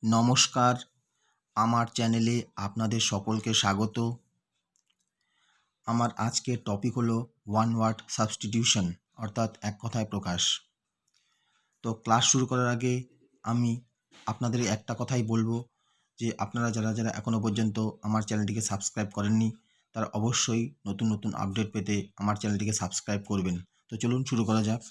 নমস্কার, আমার চ্যানেলে আপনাদের সকলকে স্বাগত। আমার আজকের টপিক হলো ওয়ান ওয়ার্ড সাবস্টিটিউশন অর্থাৎ এক কথায় প্রকাশ। তো ক্লাস শুরু করার আগে আমি আপনাদের একটা কথাই বলবো যে আপনারা যারা এখনও পর্যন্ত আমার চ্যানেলটিকে সাবস্ক্রাইব করেননি তারা অবশ্যই নতুন নতুন আপডেট পেতে আমার চ্যানেলটিকে সাবস্ক্রাইব করবেন। তো চলুন শুরু করা যাক।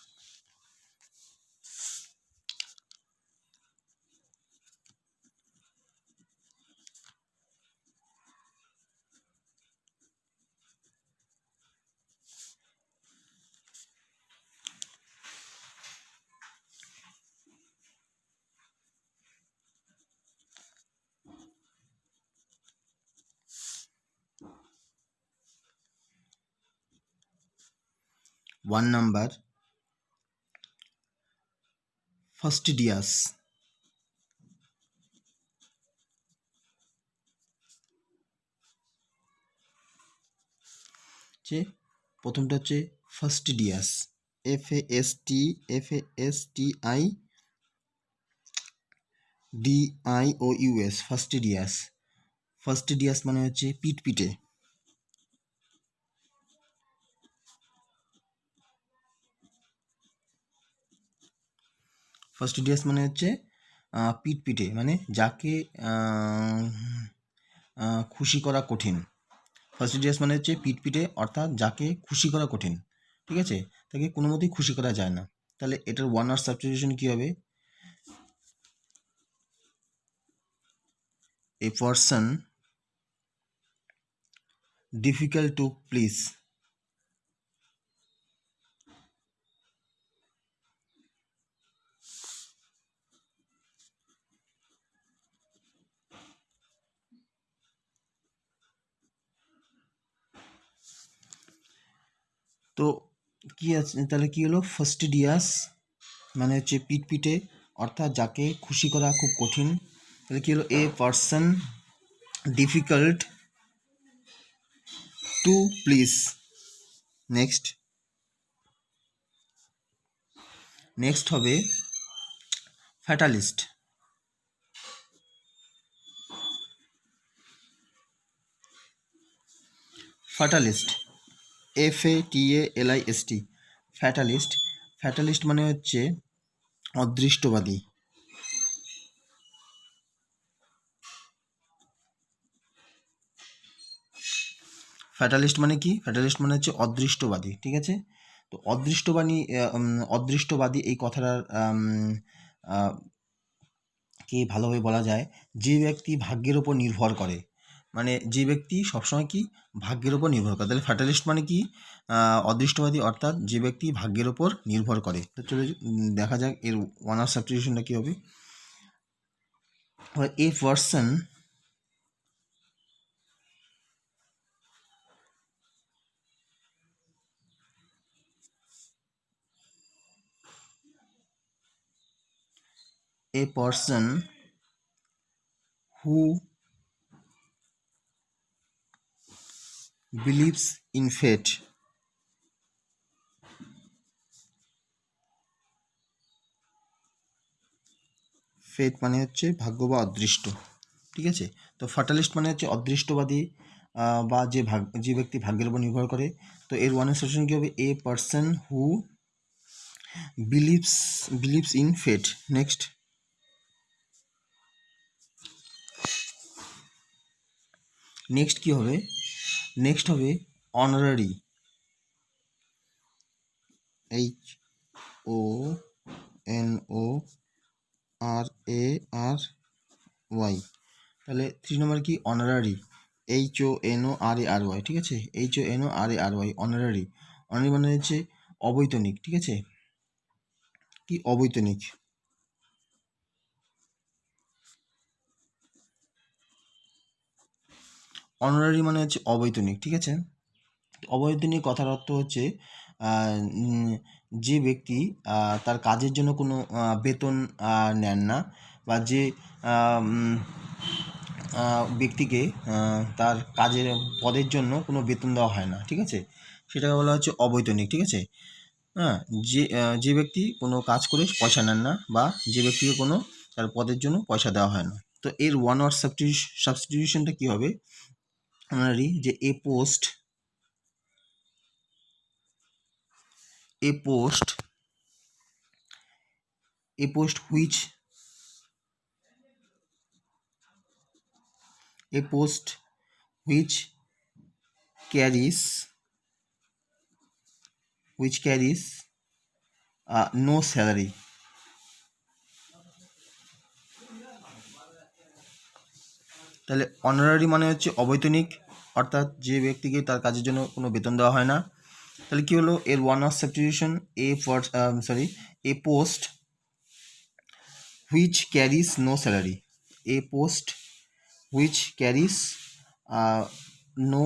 One number, fastidious. প্রথমটা হচ্ছে ফাস্টিডিয়াস, FASTI DIOUS, ফাস্টিডিয়াস। ফাস্টিডিয়াস মানে হচ্ছে পিটপিটে। ফাস্টিডিয়াস মানে হচ্ছে পিটপিটে, মানে যাকে খুশি করা কঠিন। ফাস্টিডিয়াস মানে হচ্ছে পিটপিটে অর্থাৎ যাকে খুশি করা কঠিন, ঠিক আছে, তাকে কোনো মতেই খুশি করা যায় না। তাহলে এটার ওয়ান ওয়ার্ড সাবস্টিটিউশন কী হবে? A person difficult to please. তো কি আছে, তাহলে কি হলো? ফাস্টিডিয়াস মানে হচ্ছে পিটপিটে অর্থাৎ যাকে খুশি করা খুব কঠিন। তাহলে কি হলো? A person difficult to please. Next হবে ফ্যাটালিস্ট। ফ্যাটালিস্ট, FATALIST, ফ্যাটালিস্ট। ফ্যাটালিস্ট মানে হচ্ছে অদৃষ্টবাদী। ফ্যাটালিস্ট মানে কি? ফ্যাটালিস্ট মানে হচ্ছে অদৃষ্টবাদী, ঠিক আছে। তো অদৃষ্টবাদী এই কথাটার কে ভালোভাবে বলা যায়, যে ব্যক্তি ভাগ্যের ওপর নির্ভর করে, মানে যে ব্যক্তি সবসময় কি ভাগ্যের ওপর নির্ভর করে। তাহলে ফ্যাটালিস্ট মানে কি? অদৃষ্টবাদী অর্থাৎ যে ব্যক্তি ভাগ্যের ওপর নির্ভর করে। তো চলে দেখা যাক এর ওয়ান অফ সাবস্টিটিউশনটা কী হবে। A person a person who believes in fate. ফেট মানে হচ্ছে ভাগ্য বা অদৃষ্ট, ঠিক আছে। তো ফাটালিস্ট মানে হচ্ছে অদৃষ্টবাদী বা যে ব্যক্তি ভাগ্যের উপর নির্ভর করে। তো এর ওয়ান সেকশন কী হবে? A person who believes in fate. Next কী হবে? নেক্সট হবে অনারারি, HONORARY। তাহলে 3 নম্বর কি? অনারারি, HONORARY, ঠিক আছে, HONORARY, অনারারি। অনারারি মানে হচ্ছে অবৈতনিক, ঠিক আছে, কি অবৈতনিক। অনারারি মানে হচ্ছে অবৈতনিক, ঠিক আছে। অবৈতনিক কথার অর্থ হচ্ছে যে ব্যক্তি তার কাজের জন্য কোনো বেতন নেন না, বা যে ব্যক্তিকে তার কাজের পদের জন্য কোনো বেতন দেওয়া হয় না, ঠিক আছে, সেটাকে বলা হচ্ছে অবৈতনিক, ঠিক আছে। হ্যাঁ, যে ব্যক্তি কোনো কাজ করে পয়সা নেন না, বা যে ব্যক্তিকে কোনো যার পদের জন্য পয়সা দেওয়া হয় না। তো এর ওয়ান ওয়ার্ড সাবস্টিটিউশনটা কী হবে, আমরা জানি যে a post which carries no salary. তাহলে অনারারি মানে হচ্ছে অবৈতনিক, অর্থাৎ যে ব্যক্তিকে তার কাজের জন্য কোনো বেতন দেওয়া হয় না। তাহলে কী হলো, এর one of substitution a post which carries no salary, a post which carries no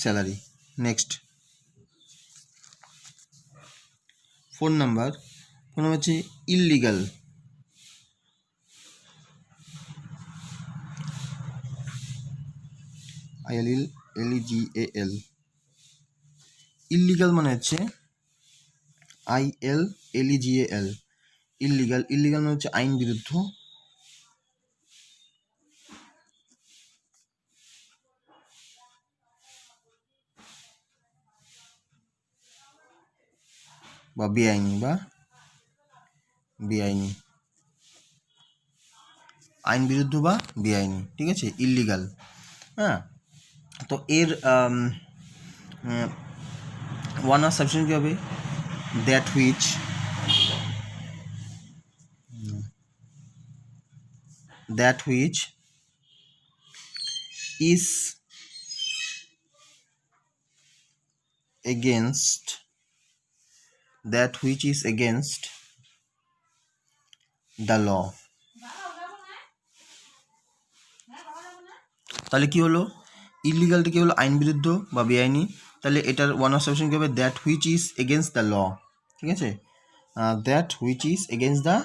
salary. Next 4 number হচ্ছে ইললিগাল। ILLEGAL। ইললিগাল মানে হচ্ছে ILLEGAL। ইললিগাল মানে হচ্ছে আইন বিরুদ্ধ। বা বেআইনি আইন বিরুদ্ধ বা বেআইনি, ঠিক আছে, ইললিগাল। হ্যাঁ, তো এর ওয়ান অফ সাবস্টিটিউশন কী হবে, that which is against the law। তাহলে কি হলো, ইলিগালটা কি হলো, আইন বিরুদ্ধ বা বেআইনি। তাহলে এটার ওয়ান অফ সাবস্টিটিউশন কি হবে, that which is against the law. ঠিক আছে, that which is against the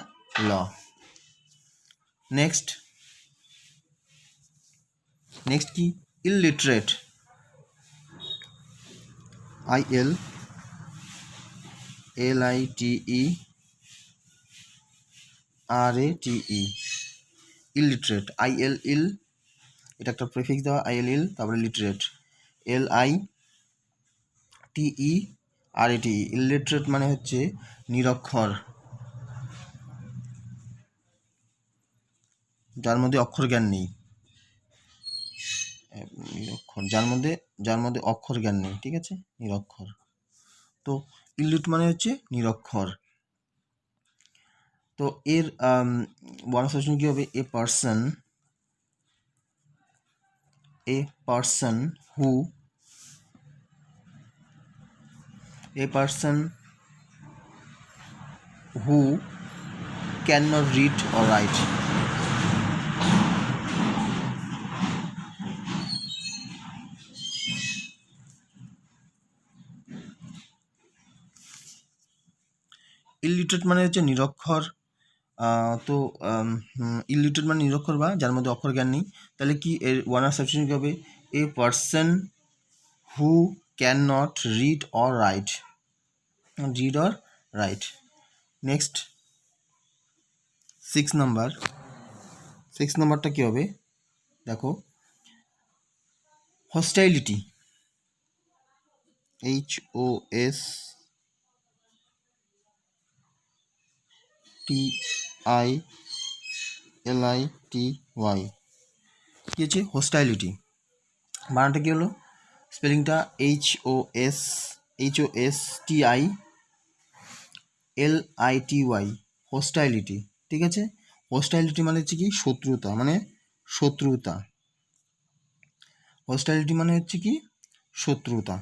law. Next কি, ইললিটারেট। ILLITERATE। ইললিটারেট, ILL, এটা একটা প্রিফিক্স দেওয়া, ILL, তারপরে লিটারেট, LITERATE। ইললিটারেট মানে হচ্ছে নিরক্ষর, যার মধ্যে অক্ষর জ্ঞান নেই, নিরক্ষর, যার মধ্যে অক্ষর জ্ঞান নেই, ঠিক আছে, নিরক্ষর। তো ইললিট মানে হচ্ছে নিরক্ষর। তো এর ওয়ান অফ সাবস্টিটিউশন কি হবে, a person who cannot read or write। ইললিটারেট মানে হচ্ছে নিরক্ষর। তো ইললিটারেট মানে নিরক্ষর বা যার মধ্যে অক্ষর জ্ঞান নেই। তাহলে কি এর ওয়ান অফ সাবস্টিটিউশন কি হবে, a person who can not read or right. Next 6 নাম্বারটা কি হবে, দেখো, হস্টাইলিটি। HOSTILITY। কি হচ্ছে, হোস্টাইলিটি, বানানটা কি হলো, স্পেলিংটা HOSTILITY, হোস্টাইলিটি। ঠিক আছে, হোস্টাইলিটি মানে হচ্ছে কি, শত্রুতা, হোস্টাইলিটি মানে হচ্ছে কি, শত্রুতা।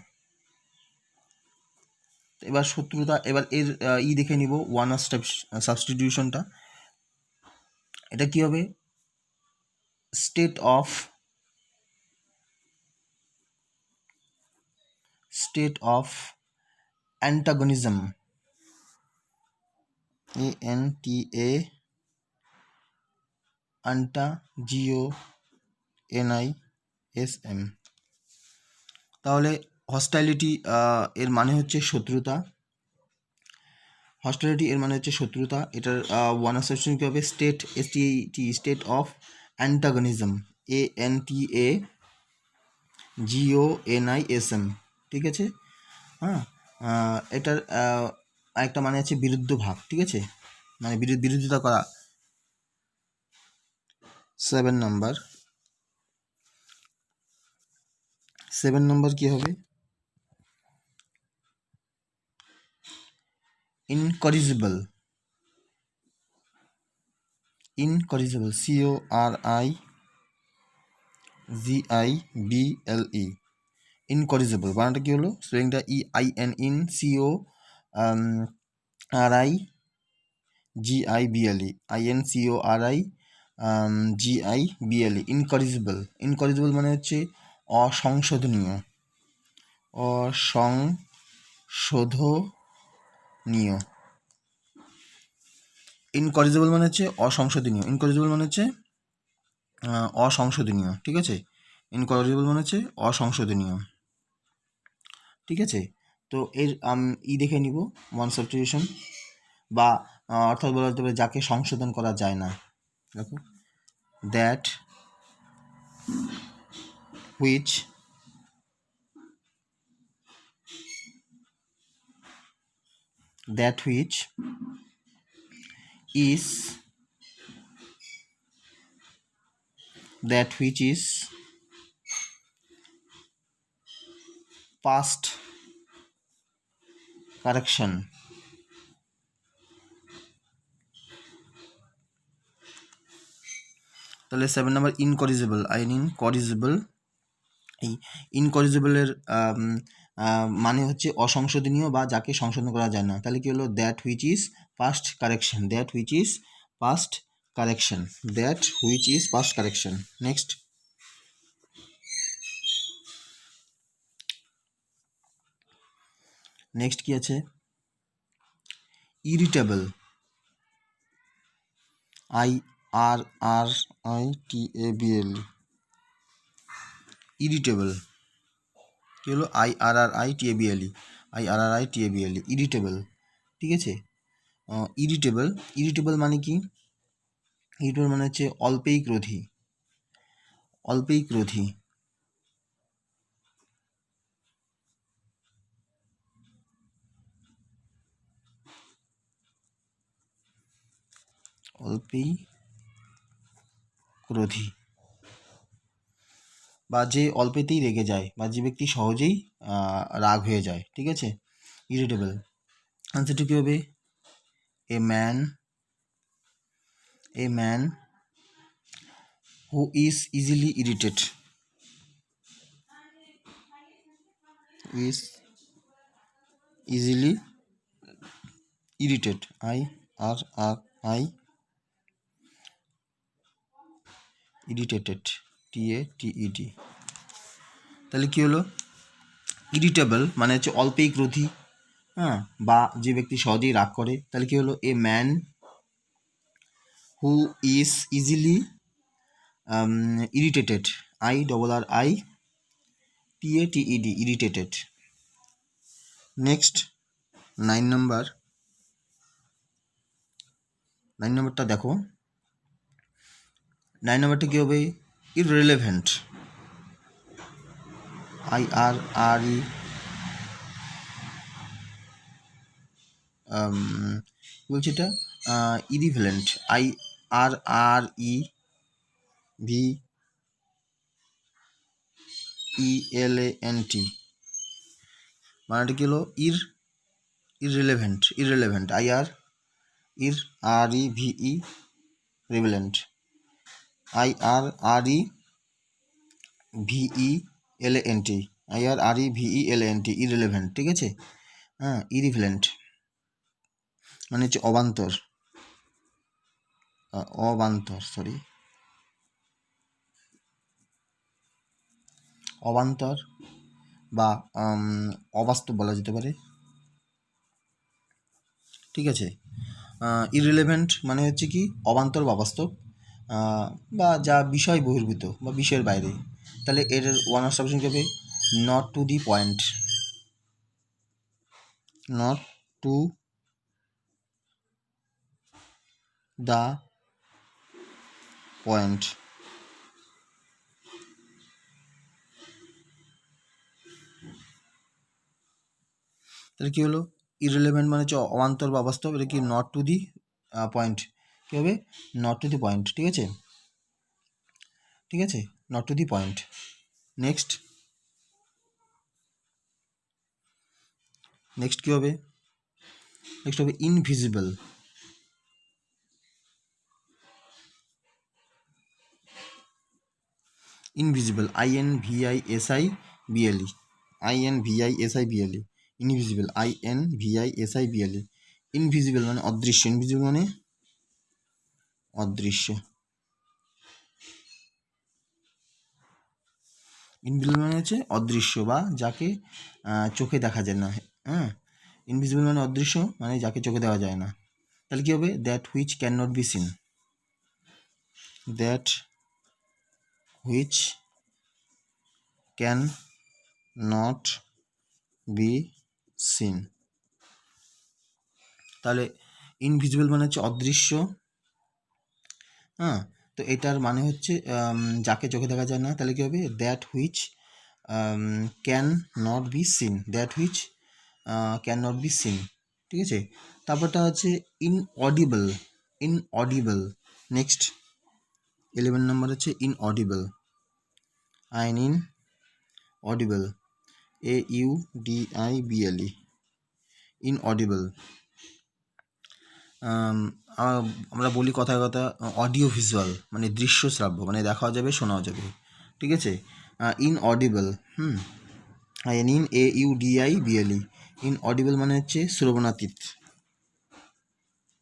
এবার এবার এর দেখে নিব, ওয়ান অফ সাবস্টিটিউশনটা। এটা কি হবে, স্টেট অফ অ্যান্টাগনিজম। ANTAGONISM। তাহলে হস্টাইলিটি এর মানে হচ্ছে শত্রুতা। হস্টিলিটি এর মানে হচ্ছে শত্রুতা। এটার ওয়ান অফ সাবস্টিটিউশন কী হবে? State, STAT, state of antagonism, ANTAGONISM, ঠিক আছে। হ্যাঁ, এটার আরেকটা মানে আছে বিরুদ্ধ ভাব, ঠিক আছে, মানে বিরোধিতা করা। 7 নম্বর কি হবে? ইনকরিজিবল, CORIGIBLE, ইনকরিজিবল। বানানটা কি হলো? স্পেলিংটা INCORIGIBLE, ইনকরিজিবল মানে হচ্ছে অসংশোধনীয়, ইনকরিজিবল মানে হচ্ছে অসংশোধনীয়, অসংশোধনীয়, ঠিক আছে। ইনকরিজিবল মানে হচ্ছে অসংশোধনীয়, ঠিক আছে। তো এর দেখে নিব ওয়ান সাবস্টিটিউশন, বা অর্থাৎ বলা যেতে পারে যাকে সংশোধন করা যায় না। দেখো, that which is past correction, তাহলে 7 নম্বর ইনকরিজিবল, এই ইনকরিজিবলের মানে হচ্ছে অসংশোধনীয় বা যাকে সংশোধন করা যায় না। তাহলে কি হলো? That which is past correction, next কি আছে? ইরিটেবল, IRRITABLE, ইরিটেবল কি হলো? IRRITABLE, ইরিটেবল, ঠিক আছে। ইরিটেবল মানে কি? ইরিটেবল মানে হচ্ছে অল্পেই ক্রোধী, বা যে অল্পেতেই রেগে যায়, বা যে ব্যক্তি সহজেই রাগ হয়ে যায়, ঠিক আছে, ইরিটেবল। আনসারটা কী হবে? A man who is easily irritated, IRRI irritated, TATED। তাহলে কি হলো? ইরিটেবল মানে হচ্ছে অল্পেই ক্রোধী, হ্যাঁ, বা যে ব্যক্তি সহজেই রাগ করে। তাহলে কি হলো? এ man who is easily irritated, IRRITATED, irritated. Next 9 নম্বরটা দেখো। 9 নম্বরটা কী হবে? ইররিলেভেন্ট, IRRE বলছি এটা ইরিভেলেন্ট, IRREVELANT, মানেটা কি হলো? ইররিলেভেন্ট, রিভেলেন্ট, IRREVELANT, ইররিলেভেন্ট, ঠিক আছে। হ্যাঁ, ইরিভেলেন্ট মানে হচ্ছে অবান্তর, বা অবাস্তব বলা যেতে পারে, ঠিক আছে। ইররিলেভেন্ট মানে হচ্ছে কি? অবান্তর বা অবাস্তব, বা যা বিষয় বহির্ভূত বা বিষয়ের বাইরে। তাহলে এর ওয়ান অফ সাবস্টিটিউশন হবে নট টু দ্য পয়েন্ট। তাহলে কী হলো, ইররিলেভেন্ট মানে হচ্ছে অবান্তর বা অবাস্তব, এটা কি নট টু দি পয়েন্ট, কী হবে, নট টু দি পয়েন্ট, ঠিক আছে, ঠিক আছে, not to the point. Next কী হবে, নেক্সট হবে invisible. Invisible, INVISIBLE, INVISIBLE, invisible, INVISIBLE, invisible মানে অদৃশ্য, ইনভিজিবল মানে অদৃশ্য, ইনভিজিবল মানে হচ্ছে অদৃশ্য বা যাকে চোখে দেখা যায় না, হ্যাঁ, ইনভিজিবল মানে অদৃশ্য মানে যাকে চোখে দেওয়া যায় না। তাহলে কী হবে, that which can not be seen, that which can not be seen. তাহলে ইনভিজিবল মানে হচ্ছে অদৃশ্য, হ্যাঁ, তো এটার মানে হচ্ছে যাকে চোখে দেখা যায় না, তাহলে কী হবে, that which can not be seen, that which can not be seen, ঠিক আছে। তারপরটা হচ্ছে ইনঅডিবল, ইনঅডিবল। নেক্সট 11 নম্বর হচ্ছে inaudible, in audible, AUDIBLE, inaudible. আমরা বলি কথায় কথা অডিও ভিজুয়াল মানে দৃশ্য শ্রাব্য, মানে দেখাও যাবে শোনাও যাবে, ঠিক আছে। ইনঅডিবল, INAUDIBLE, ইনঅডিবল মানে হচ্ছে শ্রবণাতীত,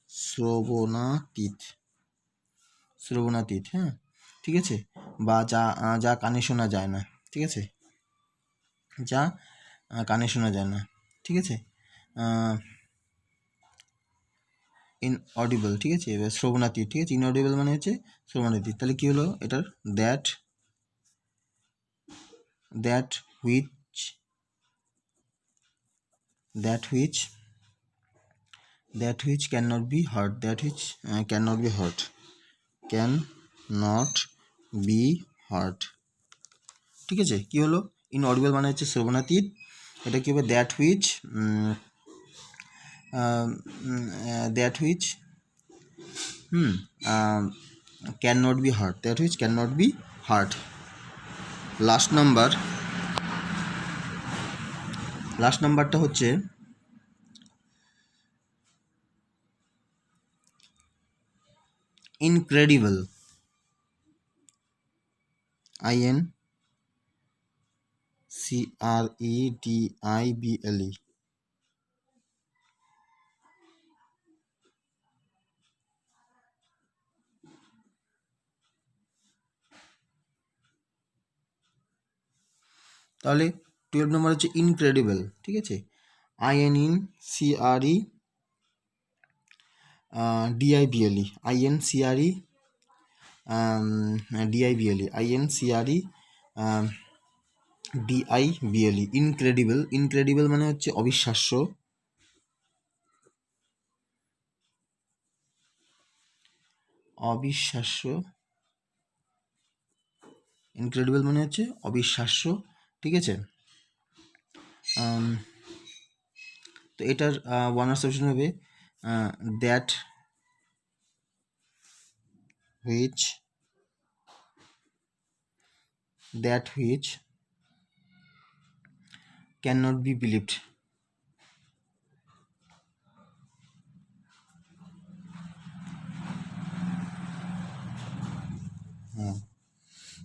শ্রবণাতীত, শ্রবণাতীত, হ্যাঁ, ঠিক আছে, বা যা কানে শোনা যায় না, ঠিক আছে, যা কানে শোনা যায় না, ঠিক আছে, ইনঅডিবল, ঠিক আছে, এবার শ্রবণাতীত, ঠিক আছে, ইনঅডিবল মানে হচ্ছে শ্রবণাতীত। তাহলে কী হলো এটার, that which can not be heard, that which can not be heard, can not be heard, ঠিক আছে। কী হলো, ইনঅডিবল মানে হচ্ছে শ্রবণাতীত, এটা কী হবে, that which can not be heard, that which can not be heard. Last নাম্বারটা হচ্ছে ইনক্রেডিবল, INCREDIBLE, তাহলে 12 নম্বর হচ্ছে ইনক্রেডিবল, ঠিক আছে, INCREDIBLE, INCREDIBLE, ইনক্রেডিবল, ইনক্রেডিবল মানে হচ্ছে অবিশ্বাস্য, অবিশ্বাস্য, ইনক্রেডিবল মানে হচ্ছে অবিশ্বাস্য, ঠিক আছে। তো এটার ওয়ান ওয়ার্ড সলিউশন হবে that which can not be believed,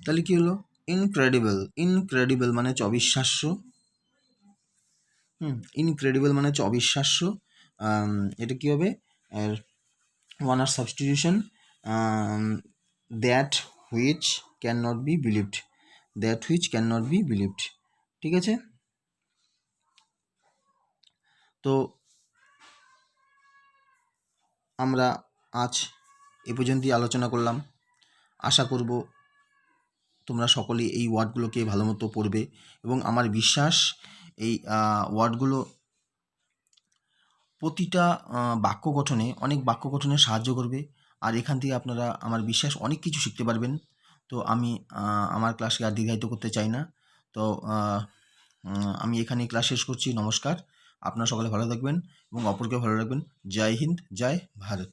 তাহলে কি হলো, ইনক্রেডিবল মানে হচ্ছে অবিশ্বাস্য, ইনক্রেডিবল মানে হচ্ছে অবিশ্বাস্য, এটা কী হবে, ওয়ান আর substitution, that which can not be believed, that which can not be believed, ঠিক আছে। তো আমরা আজ এ পর্যন্তই আলোচনা করলাম, আশা করব তোমরা সকলেই এই ওয়ার্ডগুলোকে ভালো মতো পড়বে এবং আমার বিশ্বাস এই ওয়ার্ডগুলো প্রতিটা বাক্য গঠনে, অনেক বাক্য গঠনে সাহায্য করবে। আর এখান থেকে আপনারা আমার বিশ্বাস অনেক কিছু শিখতে পারবেন। তো আমি আমার ক্লাসকে আর দীর্ঘায়িত করতে চাই না। তো আমি এখানেই ক্লাস শেষ করছি। নমস্কার। আপনারা সকলে ভালো থাকবেন এবং অপরকেও ভালো রাখবেন। জয় হিন্দ, জয় ভারত।